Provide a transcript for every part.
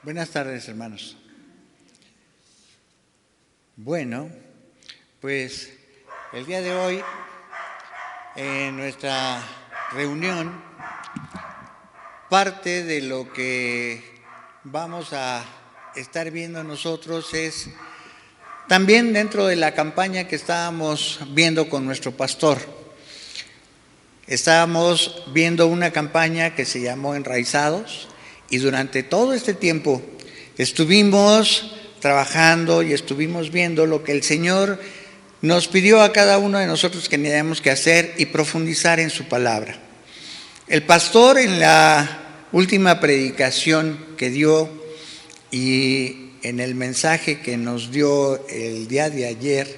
Buenas tardes, hermanos. Bueno, pues el día de hoy, en nuestra reunión, parte de lo que vamos a estar viendo nosotros es también dentro de la campaña que estábamos viendo con nuestro pastor. Estábamos viendo una campaña que se llamó Enraizados y durante todo este tiempo estuvimos trabajando y estuvimos viendo lo que el Señor nos pidió a cada uno de nosotros que teníamos que hacer y profundizar en su palabra. El pastor en la última predicación que dio y en el mensaje que nos dio el día de ayer,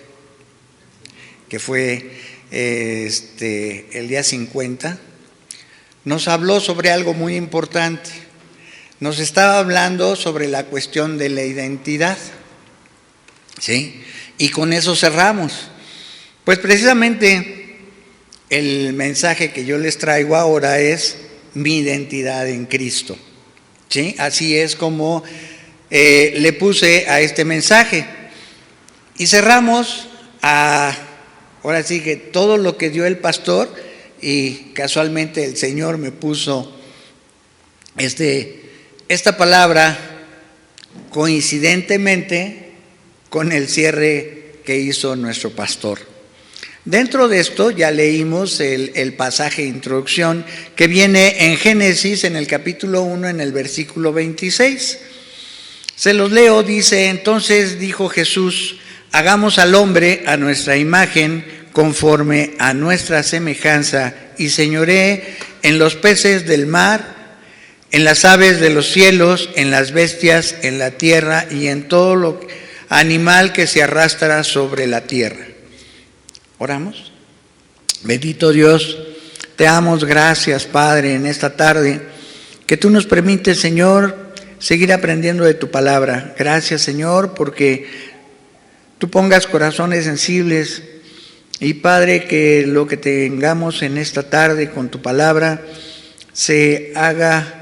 que fue el día 50, nos habló sobre algo muy importante. Nos estaba hablando sobre la cuestión de la identidad, ¿sí? Y con eso cerramos. Pues precisamente el mensaje que yo les traigo ahora es mi identidad en Cristo, ¿sí? Así es como le puse a este mensaje. Y cerramos ahora sí que todo lo que dio el pastor, y casualmente el Señor me puso esta palabra coincidentemente con el cierre que hizo nuestro pastor. Dentro de esto ya leímos el pasaje de introducción que viene en Génesis, en el capítulo 1, en el versículo 26. Se los leo, dice: entonces dijo Jesús: hagamos al hombre a nuestra imagen, conforme a nuestra semejanza, y señoree en los peces del mar, en las aves de los cielos, en las bestias, en la tierra y en todo lo animal que se arrastra sobre la tierra. Oramos. Bendito Dios, te damos gracias, Padre, en esta tarde, que tú nos permites, Señor, seguir aprendiendo de tu palabra. Gracias, Señor, porque tú pongas corazones sensibles y, Padre, que lo que tengamos en esta tarde con tu palabra se haga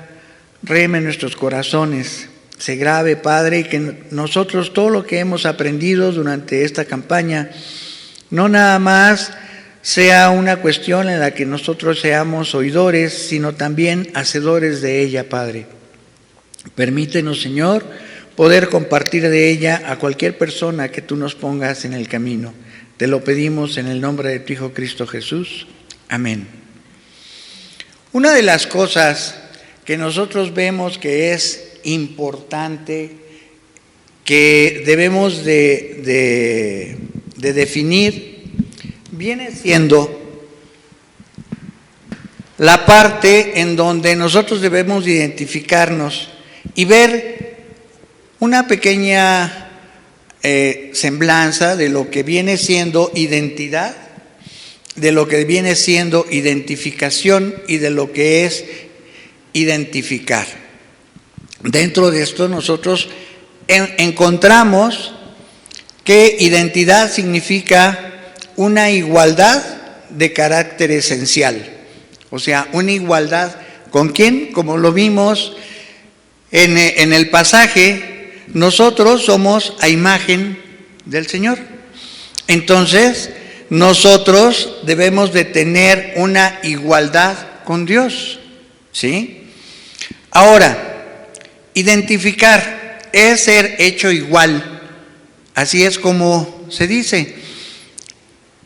reme en nuestros corazones, se grave, Padre, y que nosotros todo lo que hemos aprendido durante esta campaña no nada más sea una cuestión en la que nosotros seamos oidores, sino también hacedores de ella, Padre. Permítenos, Señor, poder compartir de ella a cualquier persona que tú nos pongas en el camino. Te lo pedimos en el nombre de tu Hijo Cristo Jesús. Amén. Una de las cosas que nosotros vemos que es importante, que debemos de definir, viene siendo la parte en donde nosotros debemos identificarnos y ver una pequeña semblanza de lo que viene siendo identidad, de lo que viene siendo identificación y de lo que es identificar. Dentro de esto nosotros encontramos que identidad significa una igualdad de carácter esencial. O sea, una igualdad ¿con quién? Como lo vimos en el pasaje, nosotros somos a imagen del Señor. Entonces, nosotros debemos de tener una igualdad con Dios, ¿sí? Ahora, identificar es ser hecho igual, así es como se dice.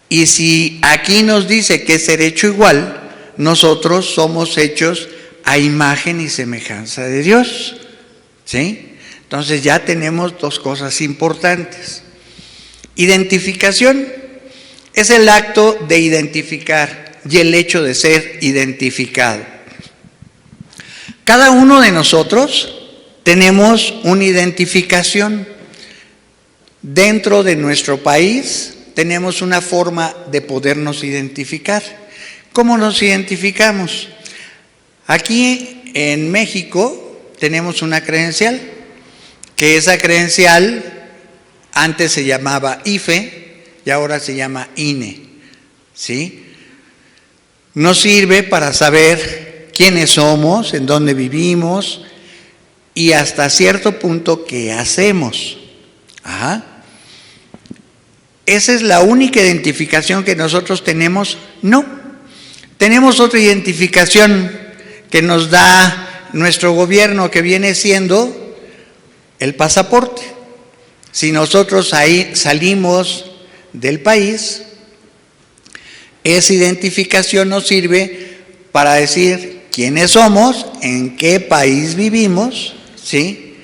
Y si aquí nos dice que es ser hecho igual, nosotros somos hechos a imagen y semejanza de Dios, ¿sí? Entonces ya tenemos dos cosas importantes. Identificación es el acto de identificar y el hecho de ser identificado. Cada uno de nosotros tenemos una identificación. Dentro de nuestro país tenemos una forma de podernos identificar. ¿Cómo nos identificamos? Aquí en México tenemos una credencial, que esa credencial antes se llamaba IFE y ahora se llama INE, ¿sí? Nos sirve para saber quiénes somos, en dónde vivimos, y hasta cierto punto qué hacemos. Ajá. ¿Esa es la única identificación que nosotros tenemos? No. Tenemos otra identificación que nos da nuestro gobierno, que viene siendo el pasaporte. Si nosotros ahí salimos del país, esa identificación nos sirve para decir quiénes somos, en qué país vivimos, ¿sí?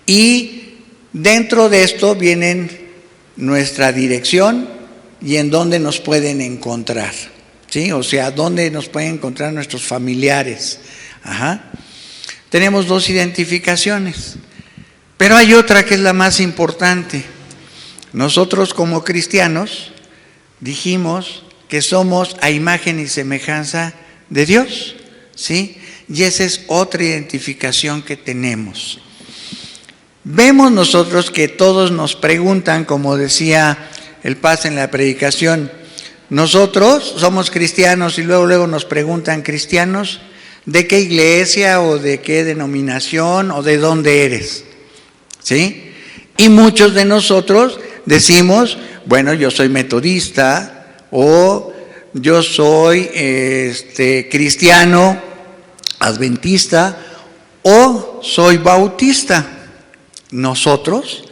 Y dentro de esto vienen nuestra dirección y en dónde nos pueden encontrar, ¿sí? O sea, dónde nos pueden encontrar nuestros familiares. Ajá. Tenemos dos identificaciones, pero hay otra que es la más importante. Nosotros como cristianos dijimos que somos a imagen y semejanza de Dios, ¿sí? Y esa es otra identificación que tenemos. Vemos nosotros que todos nos preguntan, como decía el Paz en la predicación, nosotros somos cristianos y luego nos preguntan, ¿cristianos de qué iglesia o de qué denominación o de dónde eres? ¿Sí? Y muchos de nosotros decimos, bueno, yo soy metodista o yo soy cristiano adventista o soy bautista. Nosotros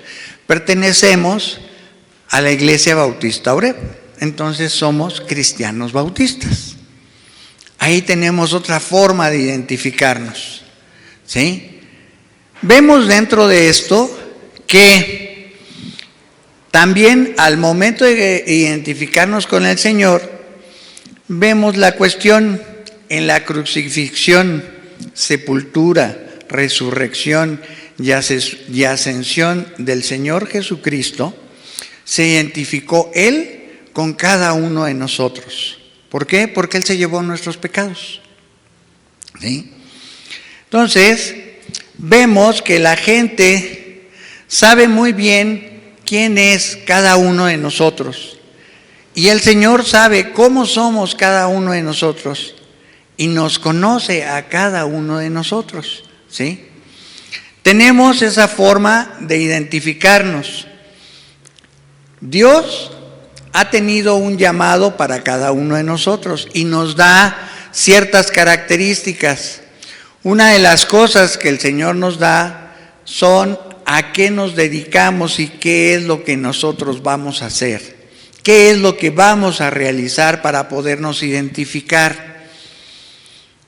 pertenecemos a la Iglesia Bautista Oreb, entonces somos cristianos bautistas. Ahí tenemos otra forma de identificarnos, ¿sí? Vemos dentro de esto que también al momento de identificarnos con el Señor, vemos la cuestión en la crucifixión, sepultura, resurrección y ascensión del Señor Jesucristo. Se identificó Él con cada uno de nosotros. ¿Por qué? Porque Él se llevó nuestros pecados, ¿sí? Entonces, vemos que la gente sabe muy bien quién es cada uno de nosotros. Y el Señor sabe cómo somos cada uno de nosotros. Y nos conoce a cada uno de nosotros, ¿sí? Tenemos esa forma de identificarnos. Dios ha tenido un llamado para cada uno de nosotros y nos da ciertas características. Una de las cosas que el Señor nos da son a qué nos dedicamos y qué es lo que nosotros vamos a hacer. ¿Qué es lo que vamos a realizar para podernos identificar?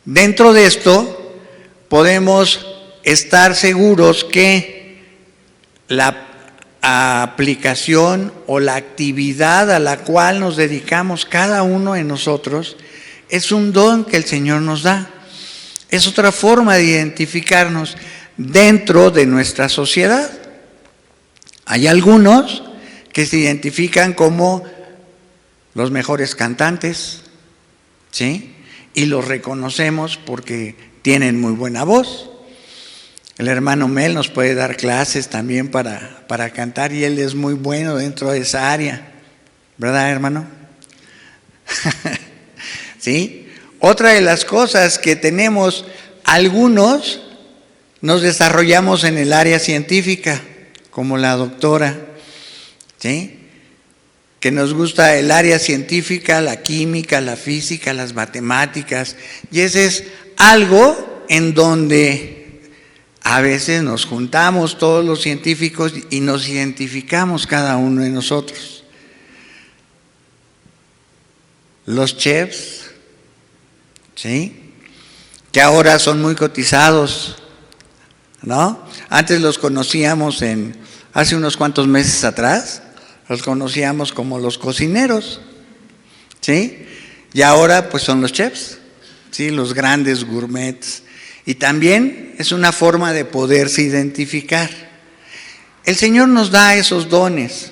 Dentro de esto podemos estar seguros que la aplicación o la actividad a la cual nos dedicamos cada uno de nosotros es un don que el Señor nos da. Es otra forma de identificarnos dentro de nuestra sociedad. Hay algunos que se identifican como los mejores cantantes, ¿sí? Y los reconocemos porque tienen muy buena voz. El hermano Mel nos puede dar clases también para cantar y él es muy bueno dentro de esa área, ¿verdad, hermano? ¿Sí? Otra de las cosas que tenemos, algunos nos desarrollamos en el área científica, como la doctora, ¿sí? Que nos gusta el área científica, la química, la física, las matemáticas, y ese es algo en donde a veces nos juntamos todos los científicos y nos identificamos cada uno de nosotros. Los chefs, ¿sí? Que ahora son muy cotizados, ¿no? Antes los conocíamos hace unos cuantos meses atrás, los conocíamos como los cocineros, ¿sí? Y ahora pues son los chefs, ¿sí? Los grandes gourmets. Y también es una forma de poderse identificar. El Señor nos da esos dones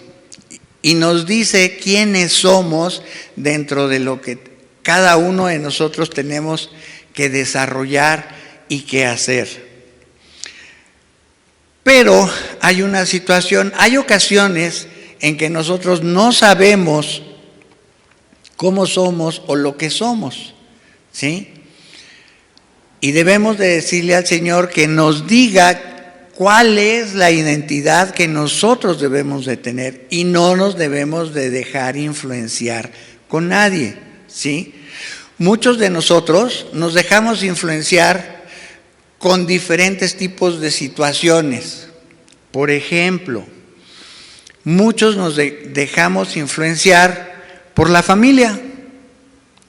y nos dice quiénes somos dentro de lo que cada uno de nosotros tenemos que desarrollar y que hacer. Pero hay una situación, hay ocasiones en que nosotros no sabemos cómo somos o lo que somos, ¿sí? Y debemos de decirle al Señor que nos diga cuál es la identidad que nosotros debemos de tener y no nos debemos de dejar influenciar con nadie, ¿sí? Muchos de nosotros nos dejamos influenciar con diferentes tipos de situaciones. Por ejemplo, muchos nos dejamos influenciar por la familia,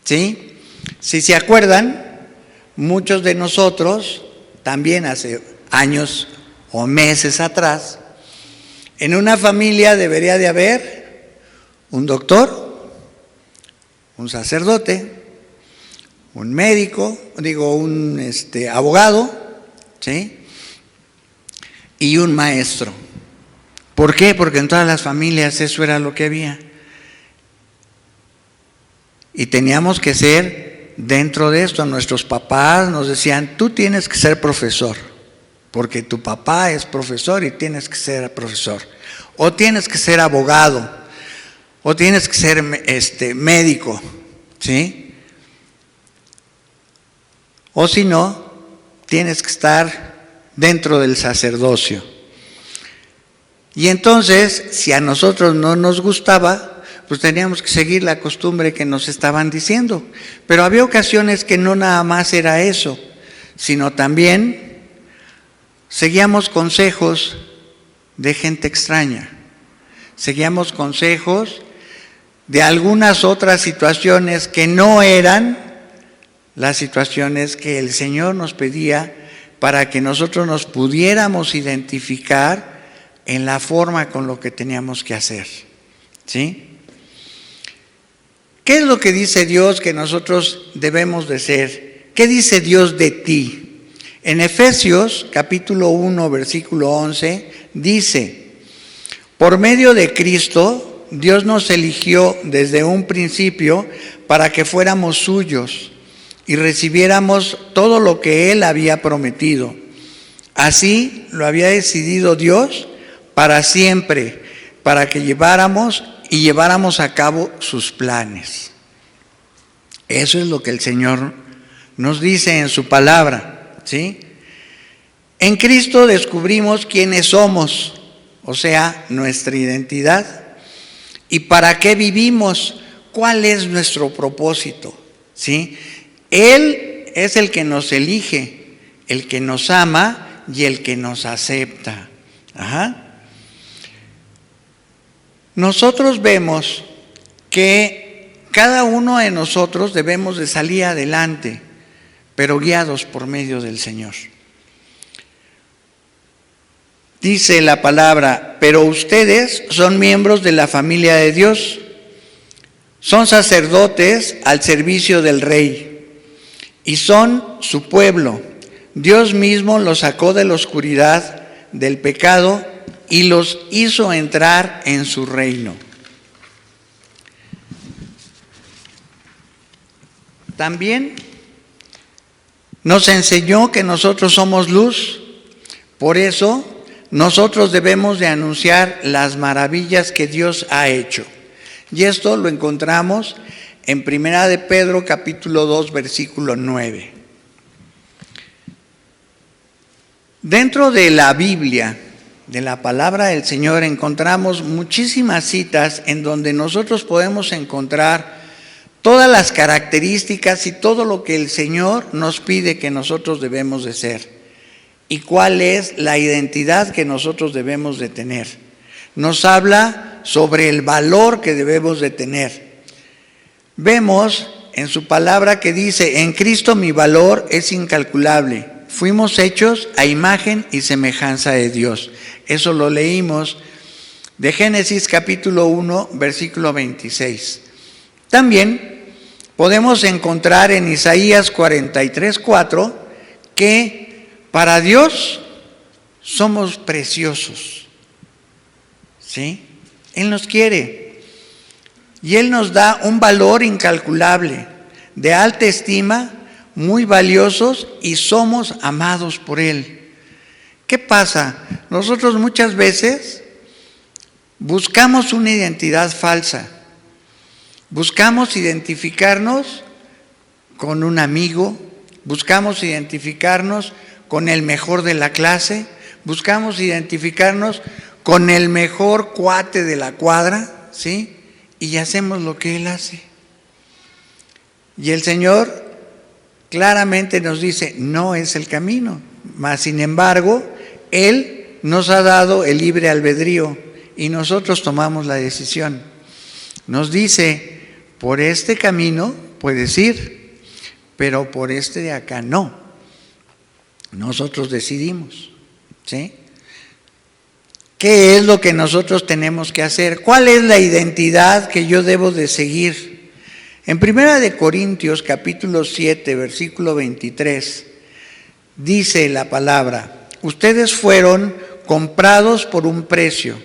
¿sí? Si se acuerdan, muchos de nosotros, también hace años o meses atrás, en una familia debería de haber un doctor, un sacerdote, un médico, un abogado, ¿sí? Y un maestro. ¿Por qué? Porque en todas las familias eso era lo que había. Y teníamos que ser dentro de esto. Nuestros papás nos decían, tú tienes que ser profesor, porque tu papá es profesor y tienes que ser profesor. O tienes que ser abogado, o tienes que ser médico, ¿sí? O si no, tienes que estar dentro del sacerdocio. Y entonces, si a nosotros no nos gustaba, pues teníamos que seguir la costumbre que nos estaban diciendo. Pero había ocasiones que no nada más era eso, sino también seguíamos consejos de gente extraña. Seguíamos consejos de algunas otras situaciones que no eran las situaciones que el Señor nos pedía para que nosotros nos pudiéramos identificar en la forma con lo que teníamos que hacer, ¿sí? ¿Qué es lo que dice Dios que nosotros debemos de ser? ¿Qué dice Dios de ti? En Efesios capítulo 1, versículo 11, dice, por medio de Cristo, Dios nos eligió desde un principio para que fuéramos suyos y recibiéramos todo lo que Él había prometido. Así lo había decidido Dios para siempre, para que lleváramos a cabo sus planes. Eso es lo que el Señor nos dice en su palabra, ¿sí? En Cristo descubrimos quiénes somos, o sea, nuestra identidad, y para qué vivimos, cuál es nuestro propósito, ¿sí? Él es el que nos elige, el que nos ama y el que nos acepta. Nosotros vemos que cada uno de nosotros debemos de salir adelante, pero guiados por medio del Señor. Dice la palabra, pero ustedes son miembros de la familia de Dios, son sacerdotes al servicio del Rey y son su pueblo. Dios mismo los sacó de la oscuridad del pecado y los hizo entrar en su reino. También nos enseñó que nosotros somos luz, por eso nosotros debemos de anunciar las maravillas que Dios ha hecho. Y esto lo encontramos en 1 de Pedro capítulo 2 versículo 9. Dentro de la Biblia, de la palabra del Señor, encontramos muchísimas citas en donde nosotros podemos encontrar todas las características y todo lo que el Señor nos pide que nosotros debemos de ser y cuál es la identidad que nosotros debemos de tener. Nos habla sobre el valor que debemos de tener. Vemos en su palabra que dice, en Cristo mi valor es incalculable. Fuimos hechos a imagen y semejanza de Dios. Eso lo leímos de Génesis capítulo 1, versículo 26. También podemos encontrar en Isaías 43, 4, que para Dios somos preciosos, ¿sí? Él nos quiere y Él nos da un valor incalculable, de alta estima, muy valiosos y somos amados por Él. ¿Qué pasa? Nosotros muchas veces buscamos una identidad falsa. Buscamos identificarnos con un amigo, buscamos identificarnos con el mejor de la clase, buscamos identificarnos con el mejor cuate de la cuadra, ¿sí? Y hacemos lo que él hace. Y el Señor claramente nos dice, no es el camino. Mas, sin embargo, Él nos ha dado el libre albedrío y nosotros tomamos la decisión. Nos dice, por este camino puedes ir, pero por este de acá no. Nosotros decidimos, ¿sí? ¿Qué es lo que nosotros tenemos que hacer? ¿Cuál es la identidad que yo debo de seguir? En 1 Corintios capítulo 7, versículo 23, dice la palabra, ustedes fueron comprados por un precio.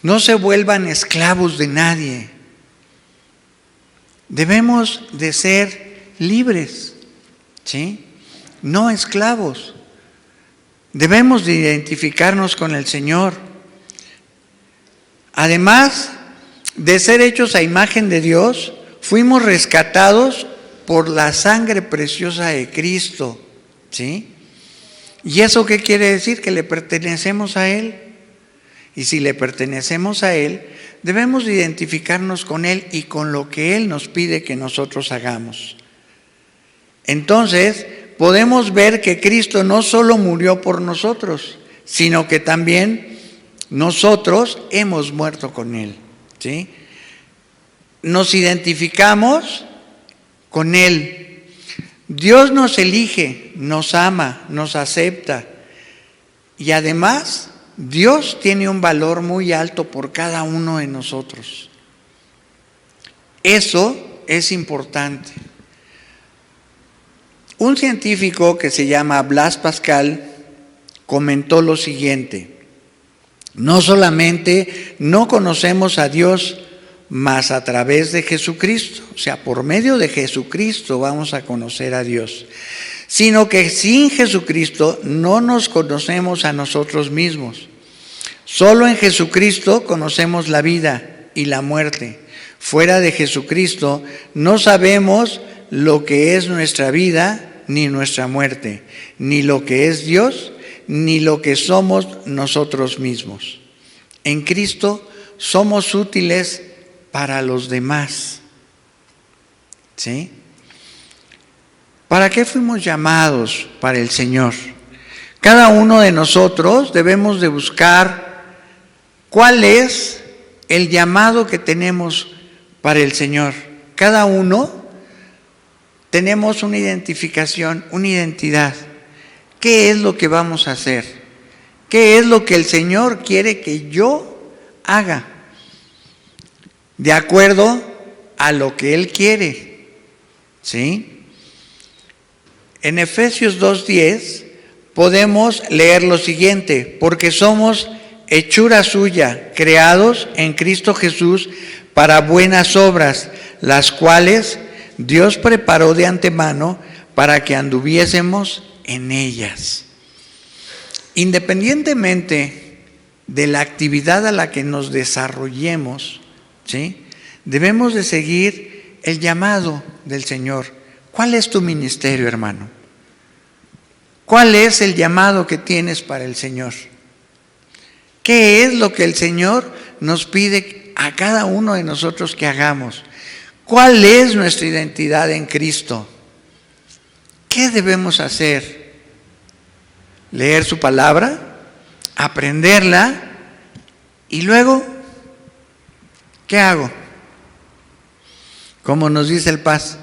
No se vuelvan esclavos de nadie. Debemos de ser libres, ¿sí? No esclavos. Debemos de identificarnos con el Señor. Además de ser hechos a imagen de Dios, fuimos rescatados por la sangre preciosa de Cristo, ¿sí? ¿Y eso qué quiere decir? Que le pertenecemos a Él. Y si le pertenecemos a Él, debemos identificarnos con Él y con lo que Él nos pide que nosotros hagamos. Entonces, podemos ver que Cristo no solo murió por nosotros, sino que también nosotros hemos muerto con Él, ¿sí? Nos identificamos con Él. Dios nos elige, nos ama, nos acepta. Y además, Dios tiene un valor muy alto por cada uno de nosotros. Eso es importante. Un científico que se llama Blaise Pascal comentó lo siguiente: no solamente no conocemos a Dios, mas a través de Jesucristo, o sea, por medio de Jesucristo vamos a conocer a Dios, sino que sin Jesucristo no nos conocemos a nosotros mismos. Solo en Jesucristo conocemos la vida y la muerte. Fuera de Jesucristo no sabemos lo que es nuestra vida ni nuestra muerte, ni lo que es Dios, ni lo que somos nosotros mismos. En Cristo somos útiles para los demás, ¿sí? ¿Para qué fuimos llamados para el Señor? Cada uno de nosotros debemos de buscar cuál es el llamado que tenemos para el Señor. Cada uno tenemos una identificación, una identidad. ¿Qué es lo que vamos a hacer? ¿Qué es lo que el Señor quiere que yo haga? De acuerdo a lo que Él quiere, ¿sí? En Efesios 2:10 podemos leer lo siguiente: porque somos hechura suya, creados en Cristo Jesús para buenas obras, las cuales Dios preparó de antemano para que anduviésemos en ellas. Independientemente de la actividad a la que nos desarrollemos, ¿sí?, debemos de seguir el llamado del Señor. ¿Cuál es tu ministerio, hermano? ¿Cuál es el llamado que tienes para el Señor? ¿Qué es lo que el Señor nos pide a cada uno de nosotros que hagamos? ¿Cuál es nuestra identidad en Cristo? ¿Qué debemos hacer? Leer su palabra, aprenderla y luego, ¿qué hago? Como nos dice el Paz,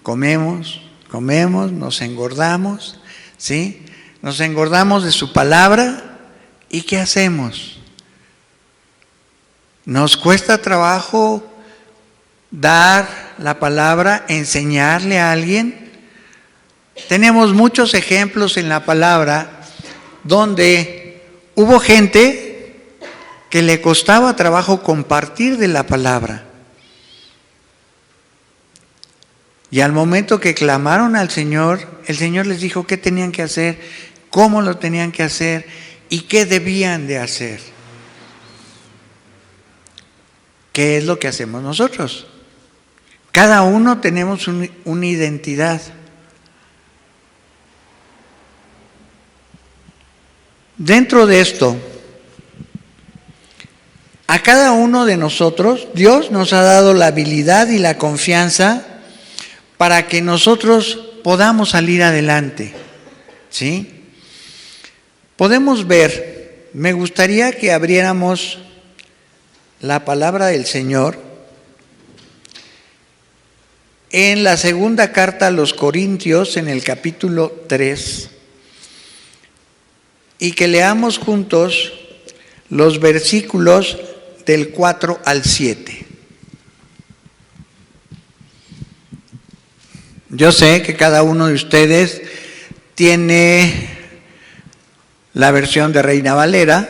comemos, nos engordamos, ¿sí? Nos engordamos de su palabra. ¿Y qué hacemos? Nos cuesta trabajo dar la palabra, enseñarle a alguien. Tenemos muchos ejemplos en la palabra donde hubo gente que le costaba trabajo compartir de la palabra. Y al momento que clamaron al Señor, el Señor les dijo qué tenían que hacer, cómo lo tenían que hacer y qué debían de hacer. ¿Qué es lo que hacemos nosotros? Cada uno tenemos una identidad. Dentro de esto, a cada uno de nosotros, Dios nos ha dado la habilidad y la confianza para que nosotros podamos salir adelante, ¿sí? Podemos ver, me gustaría que abriéramos la palabra del Señor en la segunda carta a los Corintios, en el capítulo 3, y que leamos juntos los versículos del 4 al 7. Yo sé que cada uno de ustedes tiene la versión de Reina Valera,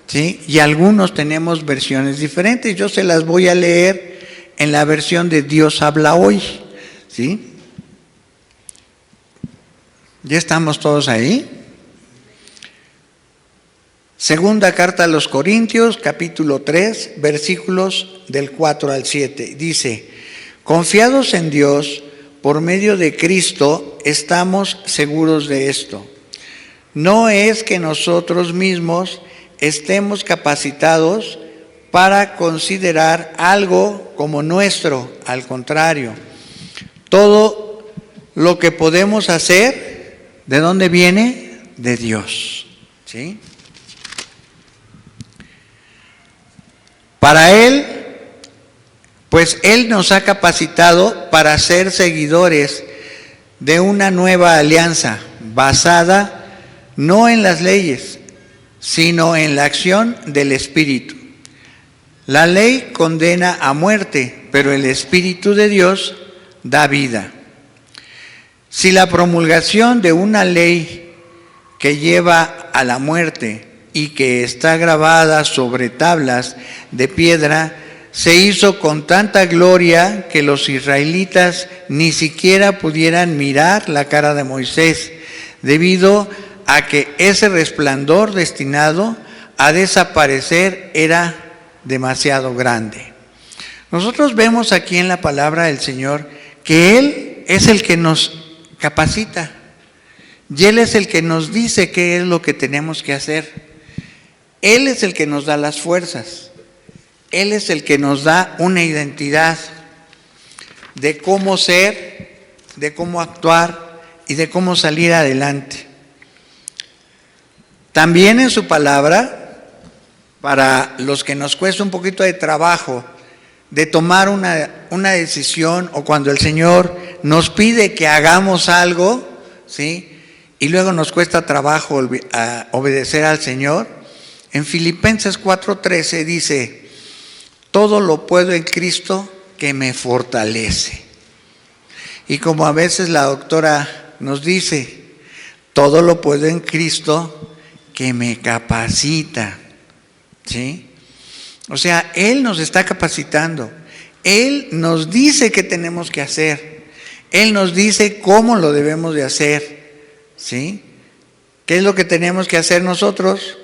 ¿sí? Y algunos tenemos versiones diferentes. Yo se las voy a leer en la versión de Dios habla hoy, ¿sí? ¿Ya estamos todos ahí? Segunda carta a los Corintios, capítulo 3, versículos del 4 al 7. Dice: confiados en Dios, por medio de Cristo, estamos seguros de esto. No es que nosotros mismos estemos capacitados para considerar algo como nuestro, al contrario. Todo lo que podemos hacer, ¿de dónde viene? De Dios, ¿sí? Para Él, pues Él nos ha capacitado para ser seguidores de una nueva alianza basada no en las leyes, sino en la acción del Espíritu. La ley condena a muerte, pero el Espíritu de Dios da vida. Si la promulgación de una ley que lleva a la muerte y que está grabada sobre tablas de piedra, se hizo con tanta gloria que los israelitas ni siquiera pudieran mirar la cara de Moisés, debido a que ese resplandor destinado a desaparecer era demasiado grande. Nosotros vemos aquí en la palabra del Señor que Él es el que nos capacita y Él es el que nos dice qué es lo que tenemos que hacer. Él es el que nos da las fuerzas. Él es el que nos da una identidad de cómo ser, de cómo actuar y de cómo salir adelante. También en su palabra, para los que nos cuesta un poquito de trabajo de tomar una decisión, o cuando el Señor nos pide que hagamos algo, ¿sí? Y luego nos cuesta trabajo obedecer al Señor, en Filipenses 4:13 dice: todo lo puedo en Cristo que me fortalece. Y como a veces la doctora nos dice, todo lo puedo en Cristo que me capacita, ¿sí? O sea, Él nos está capacitando. Él nos dice qué tenemos que hacer. Él nos dice cómo lo debemos de hacer, ¿sí? ¿Qué es lo que tenemos que hacer nosotros?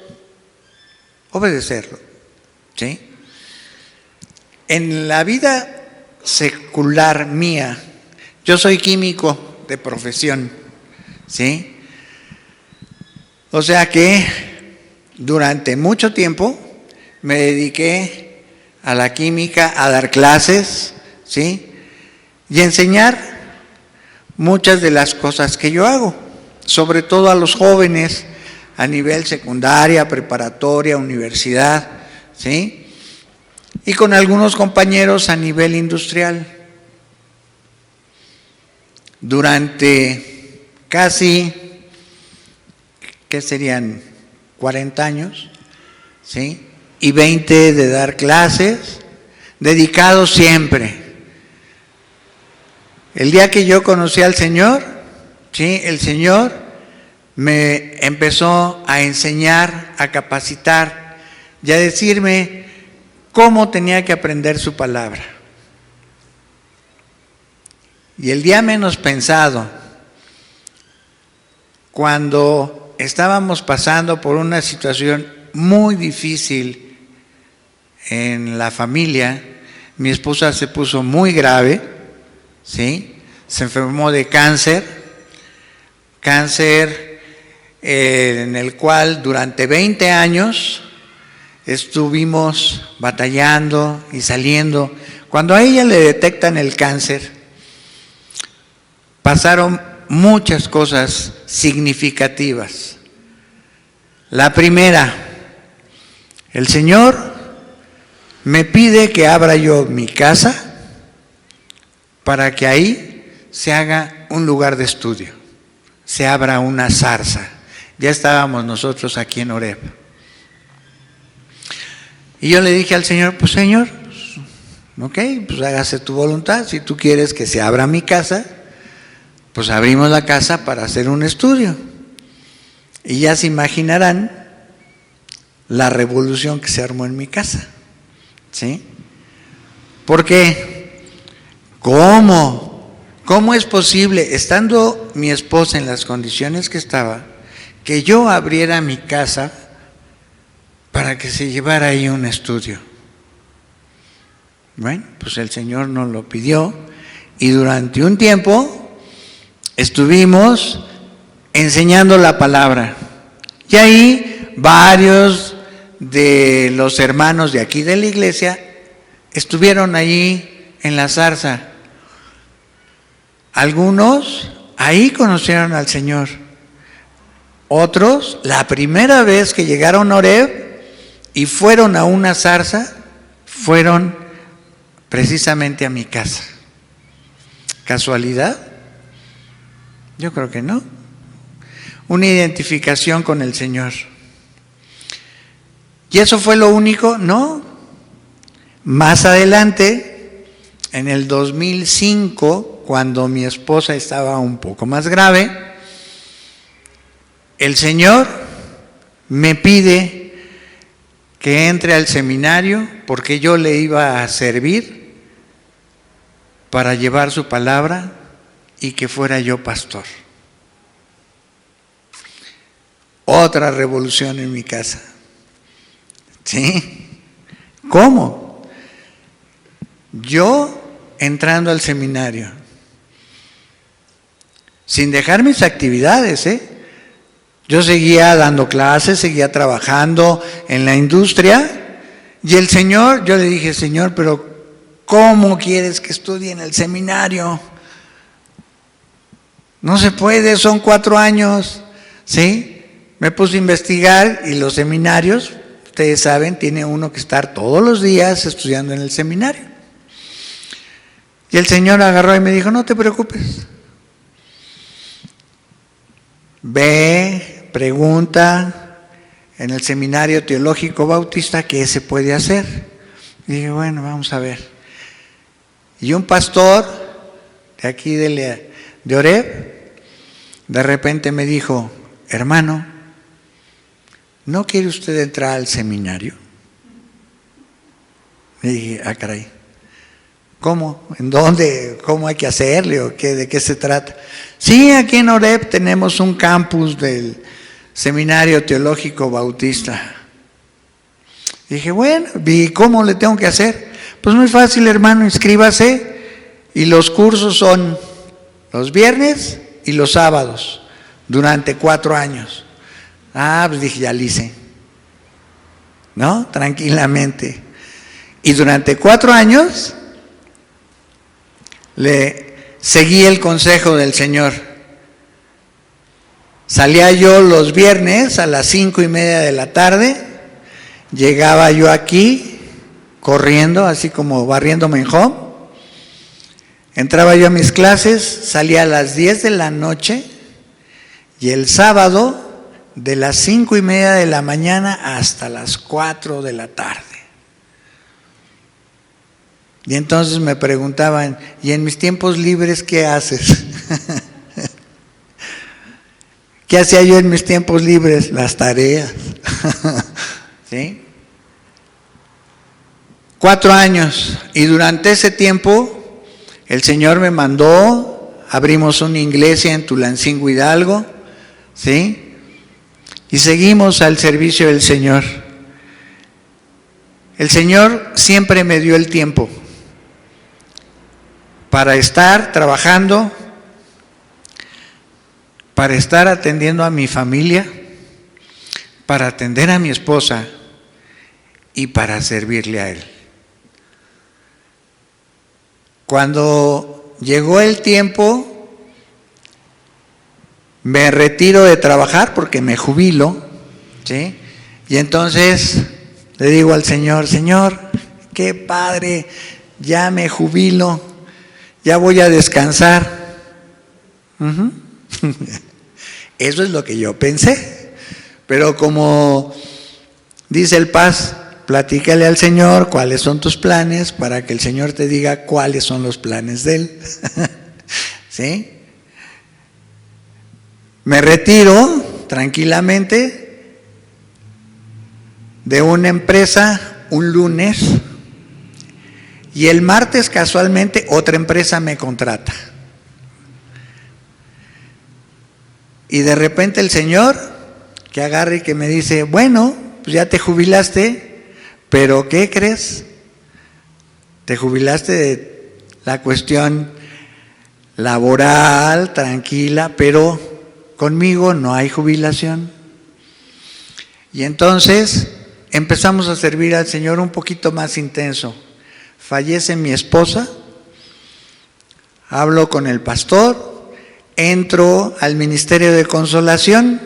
Obedecerlo, ¿sí? En la vida secular mía, yo soy químico de profesión, ¿sí? O sea que durante mucho tiempo me dediqué a la química, a dar clases, ¿sí? Y enseñar muchas de las cosas que yo hago, sobre todo a los jóvenes a nivel secundaria, preparatoria, universidad, ¿sí? Y con algunos compañeros a nivel industrial. Durante casi, ¿qué serían? 40 años, ¿sí? Y 20 de dar clases, dedicados siempre. El día que yo conocí al Señor, ¿sí? El Señor me empezó a enseñar, a capacitar y a decirme cómo tenía que aprender su palabra. Y el día menos pensado, cuando estábamos pasando por una situación muy difícil en la familia, mi esposa se puso muy grave, ¿sí? Se enfermó de cáncer en el cual durante 20 años estuvimos batallando y saliendo. Cuando a ella le detectan el cáncer, pasaron muchas cosas significativas. La primera, el Señor me pide que abra yo mi casa para que ahí se haga un lugar de estudio, se abra una zarza. Ya estábamos nosotros aquí en Horeb. Y yo le dije al Señor, pues Señor, ok, pues hágase tu voluntad. Si tú quieres que se abra mi casa, pues abrimos la casa para hacer un estudio. Y ya se imaginarán la revolución que se armó en mi casa. ¿Sí? Porque, ¿cómo es posible, estando mi esposa en las condiciones que estaba, que yo abriera mi casa para que se llevara ahí un estudio? Bueno, pues el Señor nos lo pidió y durante un tiempo estuvimos enseñando la palabra. Y ahí varios de los hermanos de aquí de la iglesia estuvieron allí en la zarza. Algunos ahí conocieron al Señor. Otros, la primera vez que llegaron a Horeb y fueron a una zarza, fueron precisamente a mi casa. ¿Casualidad? Yo creo que no. Una identificación con el Señor. ¿Y eso fue lo único? No. Más adelante, en el 2005, cuando mi esposa estaba un poco más grave, el Señor me pide que entre al seminario porque yo le iba a servir para llevar su palabra y que fuera yo pastor. Otra revolución en mi casa. ¿Sí? ¿Cómo? Yo entrando al seminario, sin dejar mis actividades, Yo seguía dando clases, seguía trabajando en la industria, y el Señor, yo le dije, Señor, pero ¿cómo quieres que estudie en el seminario? No se puede, son 4 años, ¿sí? Me puse a investigar y los seminarios, ustedes saben, tiene uno que estar todos los días estudiando en el seminario. Y el Señor agarró y me dijo, no te preocupes. Ve, pregunta en el Seminario Teológico Bautista qué se puede hacer. Y dije, bueno, vamos a ver. Y un pastor de aquí de Horeb, de repente me dijo, hermano, ¿no quiere usted entrar al seminario? Le dije, ah, caray, ¿cómo? ¿En dónde? ¿Cómo hay que hacerle? ¿O qué? ¿De qué se trata? Sí, aquí en Horeb tenemos un campus del Seminario Teológico Bautista. Dije, bueno, ¿y cómo le tengo que hacer? Pues muy fácil, hermano, inscríbase y los cursos son los viernes y los sábados durante 4 años. Ah, pues dije, ya lo hice, ¿no? Tranquilamente. Y durante 4 años le seguí el consejo del Señor. Salía yo los viernes a las 5:30 de la tarde, llegaba yo aquí corriendo, así como barriéndome en home, entraba yo a mis clases, salía a las 10 de la noche y el sábado de las 5:30 de la mañana hasta las 4 de la tarde. Y entonces me preguntaban, ¿y en mis tiempos libres qué haces? ¿Qué hacía yo en mis tiempos libres? Las tareas. ¿Sí? 4 años. Y durante ese tiempo, el Señor me mandó, abrimos una iglesia en Tulancingo, Hidalgo, ¿sí? Y seguimos al servicio del Señor. El Señor siempre me dio el tiempo para estar trabajando para estar atendiendo a mi familia, para atender a mi esposa y para servirle a Él. Cuando llegó el tiempo, me retiro de trabajar porque me jubilo, ¿sí? Y entonces le digo al Señor: Señor, qué padre, ya me jubilo, ya voy a descansar. Eso es lo que yo pensé. Pero como dice el Paz, platícale al Señor cuáles son tus planes para que el Señor te diga cuáles son los planes de Él. ¿Sí? Me retiro tranquilamente de una empresa un lunes y el martes casualmente otra empresa me contrata. Y de repente el Señor que agarra y que me dice: bueno, pues ya te jubilaste, pero ¿qué crees? Te jubilaste de la cuestión laboral, tranquila, pero conmigo no hay jubilación. Y entonces empezamos a servir al Señor un poquito más intenso. Fallece mi esposa, hablo con el pastor, entro al Ministerio de Consolación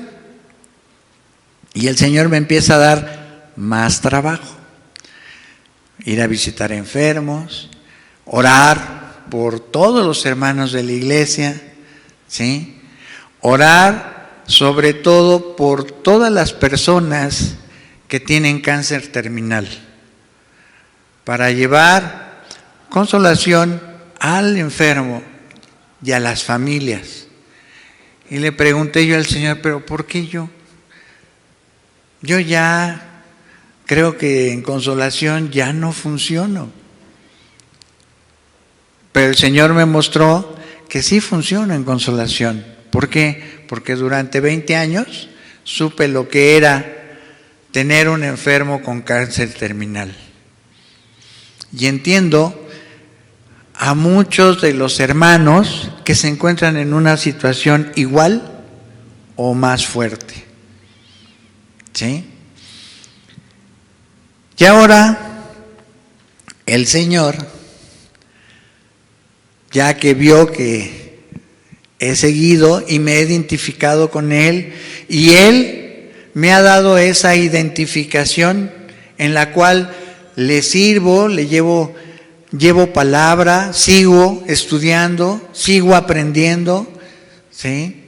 y el Señor me empieza a dar más trabajo. Ir a visitar enfermos, orar por todos los hermanos de la iglesia, ¿sí? Orar sobre todo por todas las personas que tienen cáncer terminal, para llevar consolación al enfermo y a las familias. Y le pregunté yo al Señor: ¿pero por qué yo? Yo ya creo que en consolación ya no funciono. Pero el Señor me mostró que sí funciona en consolación. ¿Por qué? Porque durante 20 años supe lo que era tener un enfermo con cáncer terminal. Y entiendo a muchos de los hermanos que se encuentran en una situación igual o más fuerte. ¿Sí? Y ahora el Señor, ya que vio que he seguido y me he identificado con Él, y Él me ha dado esa identificación en la cual le sirvo, le llevo palabra, sigo estudiando, sigo aprendiendo, ¿sí?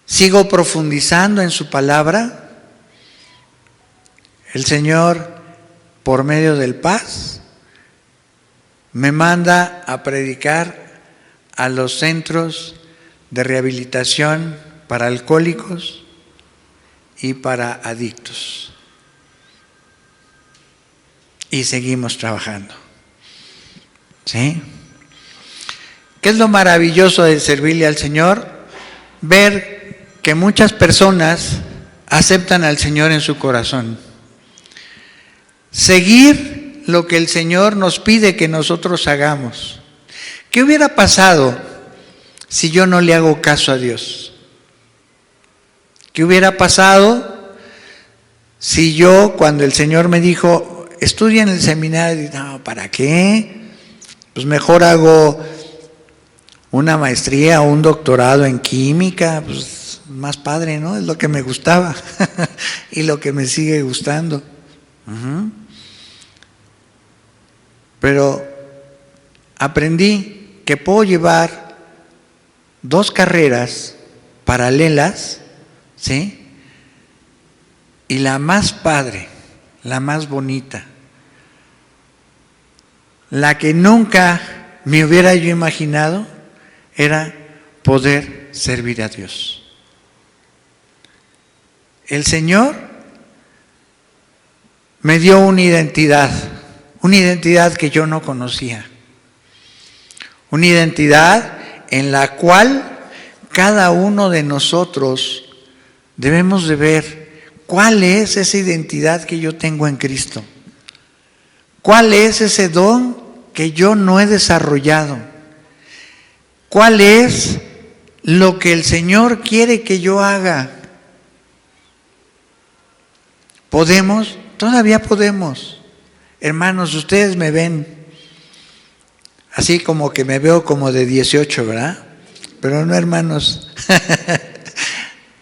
Sigo profundizando en su palabra. El Señor, por medio del Paz, me manda a predicar a los centros de rehabilitación para alcohólicos y para adictos. Y seguimos trabajando. ¿Sí? ¿Qué es lo maravilloso de servirle al Señor? Ver que muchas personas aceptan al Señor en su corazón. Seguir lo que el Señor nos pide que nosotros hagamos. ¿Qué hubiera pasado si yo no le hago caso a Dios? ¿Qué hubiera pasado si yo, cuando el Señor me dijo: estudia en el seminario, dije: no, ¿para qué? Pues mejor hago una maestría o un doctorado en química, pues más padre, ¿no? Es lo que me gustaba y lo que me sigue gustando. Pero aprendí que puedo llevar 2 carreras paralelas, ¿sí? Y la más padre, la más bonita, la que nunca me hubiera yo imaginado, era poder servir a Dios. El Señor me dio una identidad que yo no conocía, una identidad en la cual cada uno de nosotros debemos de ver cuál es esa identidad que yo tengo en Cristo, cuál es ese don que yo no he desarrollado, cuál es lo que el Señor quiere que yo haga. ¿Podemos? Todavía podemos. Hermanos, ustedes me ven así como que me veo como de 18, ¿verdad? Pero no, hermanos.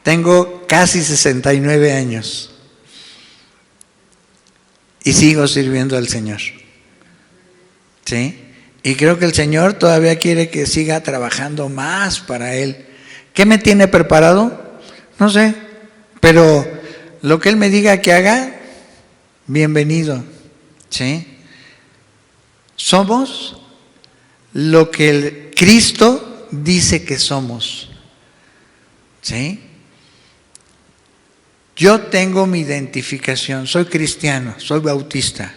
Tengo casi 69 años y sigo sirviendo al Señor. ¿Sí? Y creo que el Señor todavía quiere que siga trabajando más para Él. ¿Qué me tiene preparado? No sé, pero lo que Él me diga que haga, bienvenido. ¿Sí? Somos lo que el Cristo dice que somos. ¿Sí? Yo tengo mi identificación, soy cristiano, soy bautista,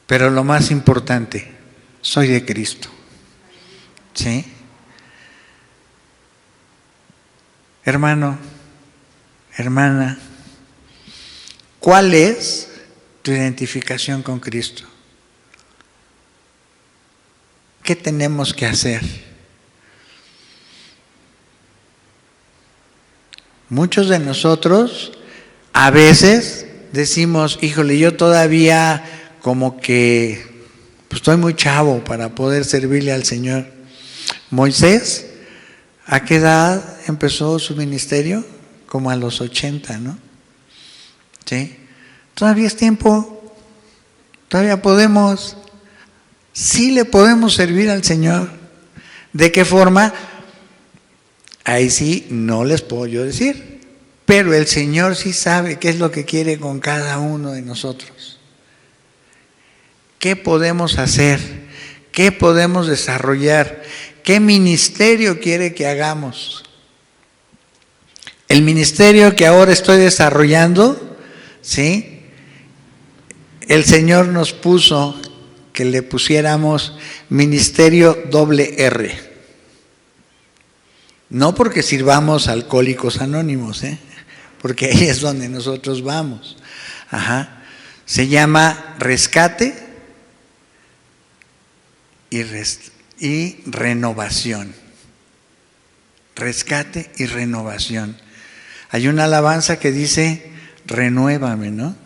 pero lo más importante, soy de Cristo. ¿Sí? Hermano, hermana, ¿cuál es tu identificación con Cristo? ¿Qué tenemos que hacer? Muchos de nosotros a veces decimos, híjole, yo todavía como que pues estoy muy chavo para poder servirle al Señor. Moisés, ¿a qué edad empezó su ministerio? Como a los 80, ¿no? ¿Sí? Todavía es tiempo, todavía podemos, sí le podemos servir al Señor. ¿De qué forma? Ahí sí no les puedo yo decir, pero el Señor sí sabe qué es lo que quiere con cada uno de nosotros. ¿Qué podemos hacer? ¿Qué podemos desarrollar? ¿Qué ministerio quiere que hagamos? El ministerio que ahora estoy desarrollando, ¿sí? El Señor nos puso que le pusiéramos ministerio R. No porque sirvamos a Alcohólicos Anónimos, porque ahí es donde nosotros vamos. Ajá. Se llama rescate y renovación. Rescate y renovación. Hay una alabanza que dice, renuévame, ¿no?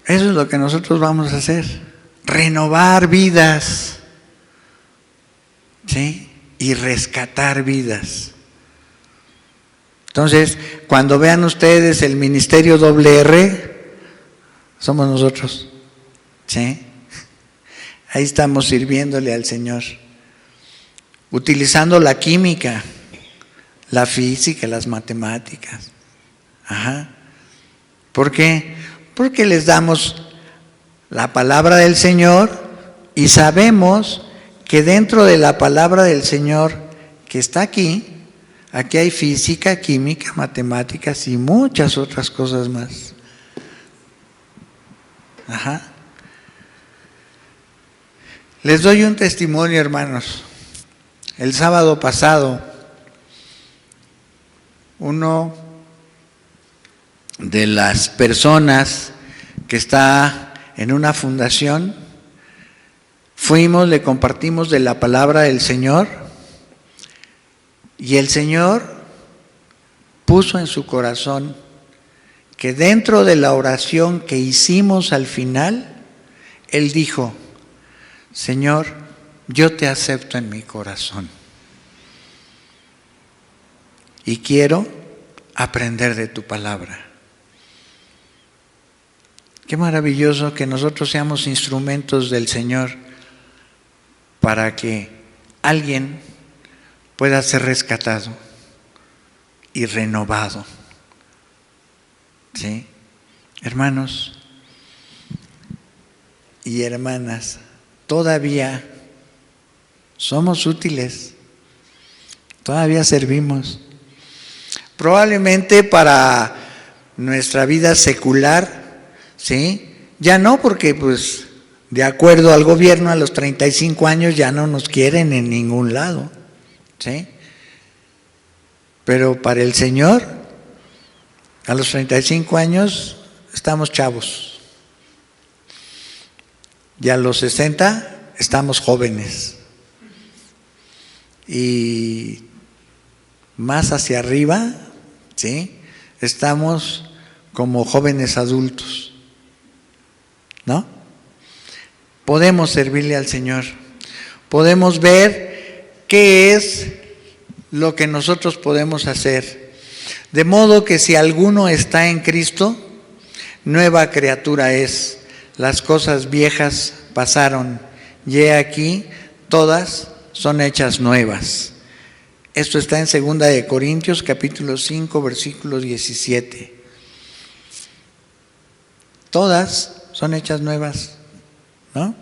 Eso es lo que nosotros vamos a hacer. Renovar vidas. ¿Sí? Y rescatar vidas. Entonces, cuando vean ustedes el ministerio R, somos nosotros. ¿Sí? Ahí estamos sirviéndole al Señor. Utilizando la química, la física, las matemáticas. Ajá. ¿Por qué? Porque les damos la palabra del Señor y sabemos que dentro de la palabra del Señor que está aquí hay física, química, matemáticas y muchas otras cosas más. Ajá. Les doy un testimonio, hermanos. El sábado pasado, uno de las personas que está en una fundación, fuimos, le compartimos de la palabra del Señor y el Señor puso en su corazón que dentro de la oración que hicimos al final, Él dijo, Señor, yo te acepto en mi corazón y quiero aprender de tu palabra. Qué maravilloso que nosotros seamos instrumentos del Señor para que alguien pueda ser rescatado y renovado. ¿Sí? Hermanos y hermanas, todavía somos útiles, todavía servimos. Probablemente para nuestra vida secular, ¿sí? Ya no, porque pues de acuerdo al gobierno a los 35 años ya no nos quieren en ningún lado, ¿sí? Pero para el Señor, a los 35 años estamos chavos. Y a los 60 estamos jóvenes. y más hacia arriba, ¿sí? Estamos como jóvenes adultos, ¿no? Podemos servirle al Señor, podemos ver qué es lo que nosotros podemos hacer. De modo que si alguno está en Cristo, nueva criatura es. Las cosas viejas pasaron, y he aquí, todas son hechas nuevas. Esto está en 2 de Corintios, capítulo 5, versículo 17. Todas son hechas nuevas, ¿no?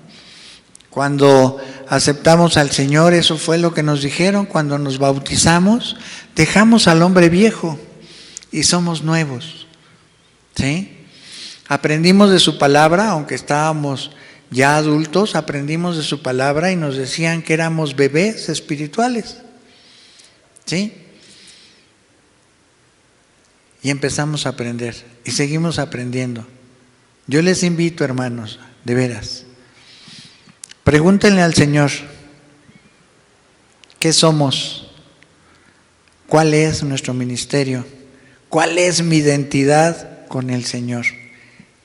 Cuando aceptamos al Señor, eso fue lo que nos dijeron, cuando nos bautizamos, dejamos al hombre viejo y somos nuevos, ¿sí? Aprendimos de su palabra, aunque estábamos ya adultos, aprendimos de su palabra y nos decían que éramos bebés espirituales, ¿sí? Y empezamos a aprender y seguimos aprendiendo. Yo les invito, hermanos, de veras, pregúntenle al Señor, ¿qué somos? ¿Cuál es nuestro ministerio? ¿Cuál es mi identidad con el Señor?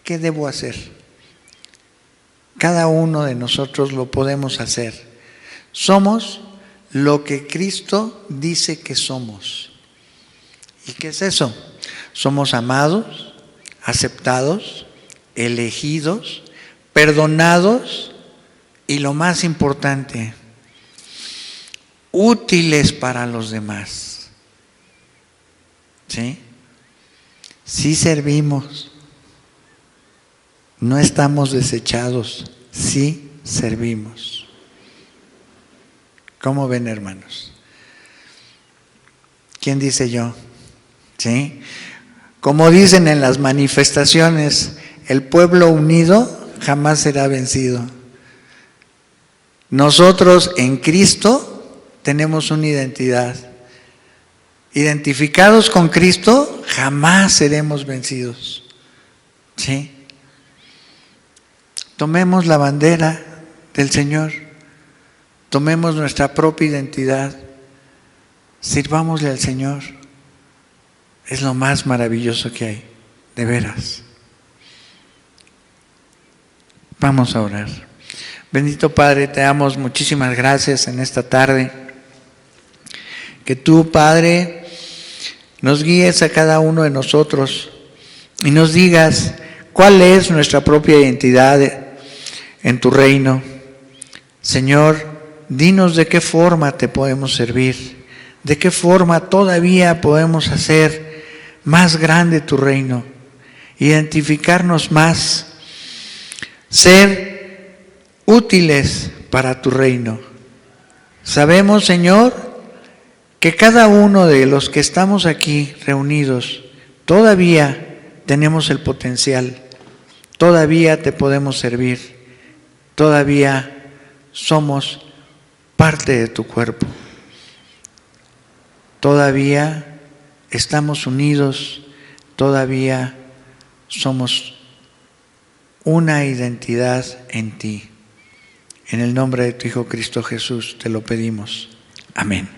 ¿Qué debo hacer? Cada uno de nosotros lo podemos hacer. Somos lo que Cristo dice que somos. ¿Y qué es eso? Somos amados, aceptados, elegidos, perdonados y lo más importante, útiles para los demás. ¿Sí? Sí servimos. No estamos desechados, sí servimos. ¿Cómo ven, hermanos? ¿Quién dice yo? ¿Sí? Como dicen en las manifestaciones, el pueblo unido jamás será vencido. Nosotros en Cristo tenemos una identidad. Identificados con Cristo, jamás seremos vencidos. ¿Sí? Tomemos la bandera del Señor, tomemos nuestra propia identidad, sirvámosle al Señor. Es lo más maravilloso que hay, de veras. Vamos a orar. Bendito Padre, te damos muchísimas gracias en esta tarde. Que tú, Padre, nos guíes a cada uno de nosotros y nos digas cuál es nuestra propia identidad en tu reino. Señor, dinos de qué forma te podemos servir, de qué forma todavía podemos hacer más grande tu reino, identificarnos más, ser útiles para tu reino. Sabemos, Señor, que cada uno de los que estamos aquí reunidos, todavía tenemos el potencial, todavía te podemos servir. Todavía somos parte de tu cuerpo. Todavía estamos unidos, todavía somos una identidad en ti. En el nombre de tu Hijo Cristo Jesús te lo pedimos. Amén.